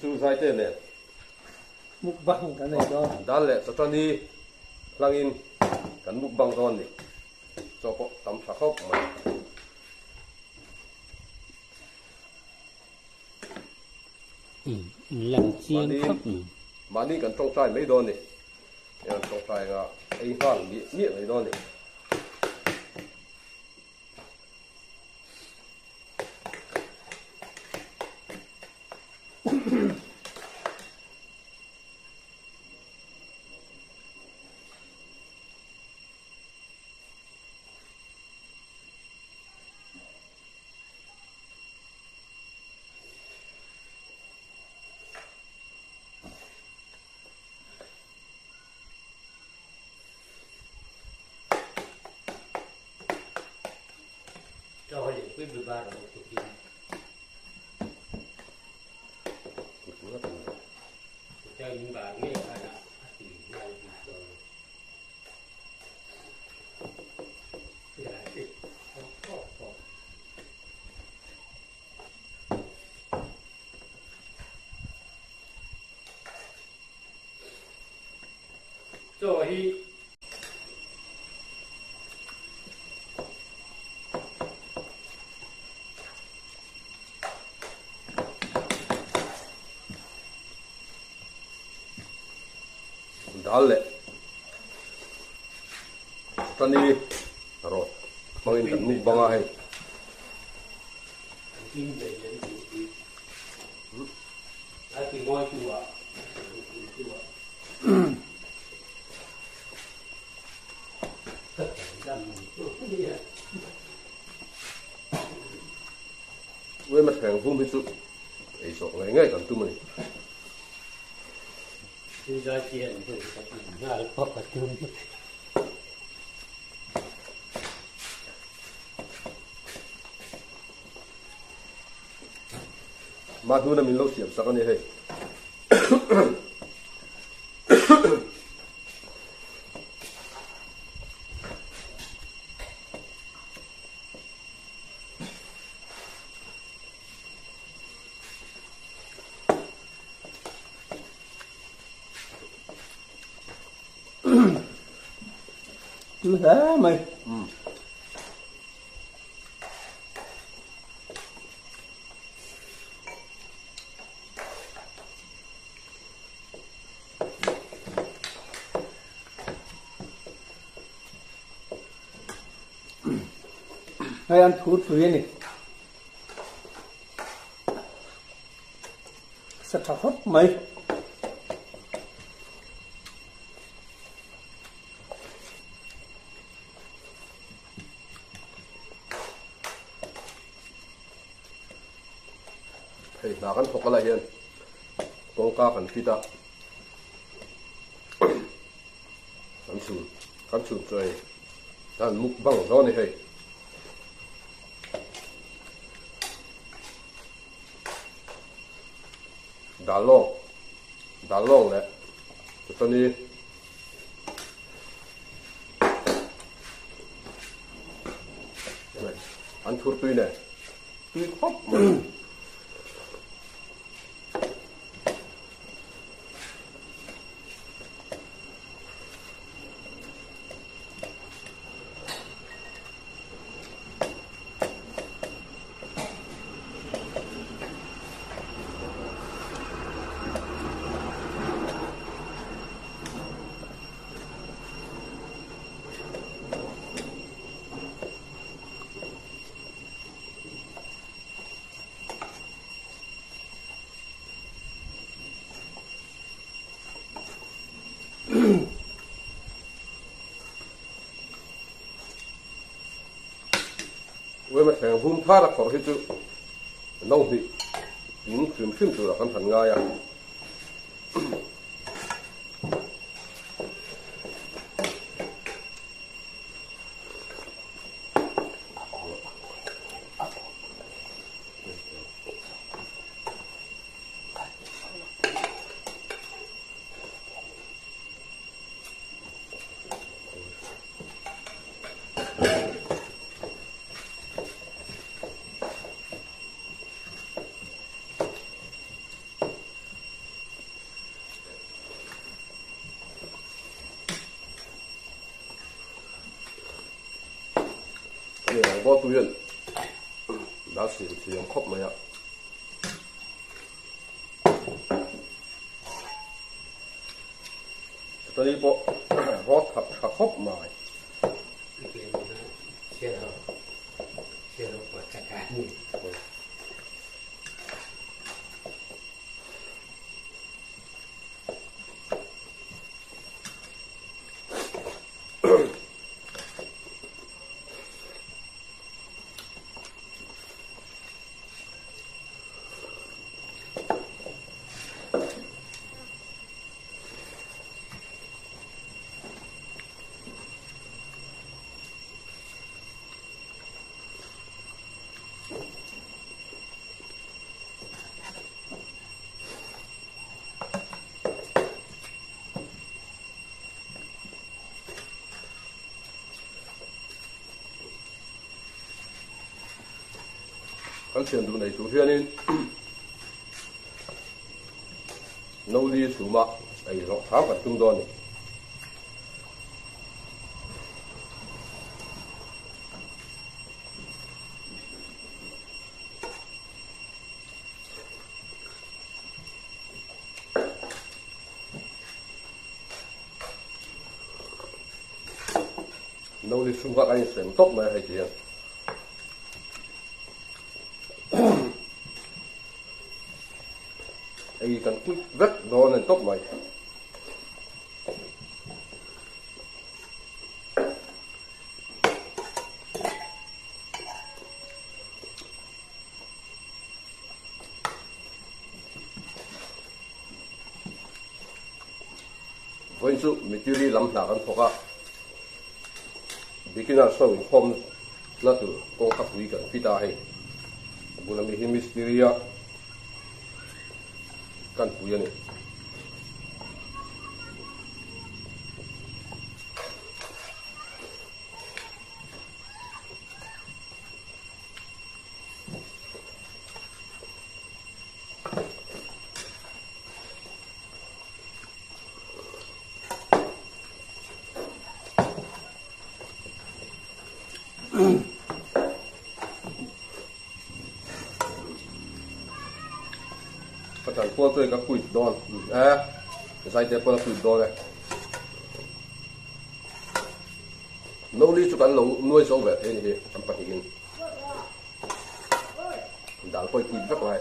chu zai te ne mukbang kan nei do dal le satani langin kan mukbang don ni chopo tam thakop mai làm chiên khóc mani kan trong trai lấy don ni yan trong trai ga ai hang ni lấy don ni cho họ để quyết ba rồi tụi kia cho những bạn nghe ai đã thì ai thì rồi hi dal le tani ro mangin kan mukbang ai kim về đến thì ai thì ngồi chùa với mặt hàng vung hết sức ấy số ngày ngày còn tu mình đi ra tiền thì ra có cả chung mà tu là mình lâu xiêm sắc anh ấy cứ thế mày hay ăn thút phía này sẽ thả hốt mày hey na kan thokala hian tongka kan pita kan chu choi dan mukbang zo ni hey dalong le tani an thur tui ne tui hop với mặt hàng vung phát là có hết chứ nông thị những phim từ là con thần ngai à พอตัวยันดาเสียงครบไหมอ่ะตอนนี้พอรอดขับครบมา เชื่อเราปวดจัดการนี่ กันเสียงดูในตัวเพื่อนนี่นู่นนี่สูงมากไอ้รองเท้ากับตุ้งดอนนี่นู่นนี่สูงมากไอ้เสียงตบมาให้เจียงไอ้กันคุยเวทโดนนั่นตบมาวันศุกร์มีจุลีลำหนักกันพกะบิกินาส่งคอมนั่นตัวกองทัพวิกันพิตาให้บุญมีฮิมิสติริยากันปุยนี่ประธานพวกตัวก็คุยดอนใส่เดี๋ยวพวกคุยดอนเลยนู่นนี่จุกันเราหน่วยโซ่แบบนี้ทำปฏิกินด่าไปคุยสักหน่อย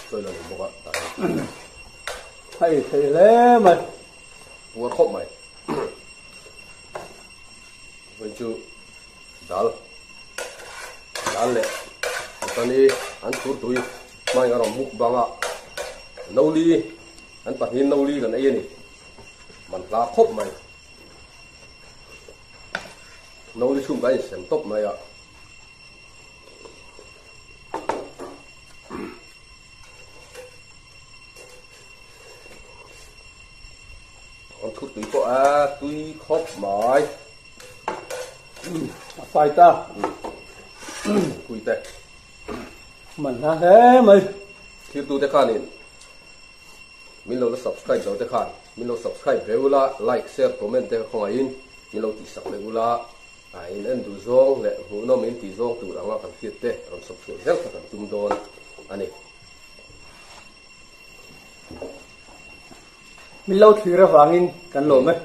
ช่วยเราหน่อยบอกว่า hay thì lẽ mày หัวครบไหมวันจูดัลเลยตอนนี้อันตัวตุยไม่งั้นเรามุกบังอ่ะนูลีอันปัจจุบันนูลีกันไอ้นี่มันลาครบไหมนูลีชุ่มไปเสียงตบไหมอ่ะอันทุกตุยก็ตุยครบไหม phải ta คุยแต่ mình ha thế mày ที่ดูแต่ข้านี่มีเรา subscribe เราแต่ข้ามีเรา subscribe เร็วละ like share comment แต่ของไอ้มีเราติดสักเร็วละไอ้นั่นดูซองและหัวน้องมีติดซองตัวเรากันคิดแต่เรา subscribe แล้วกันจุ่มโดนอันนี้ mình lâu thì ra vàng in cắn lỗ mày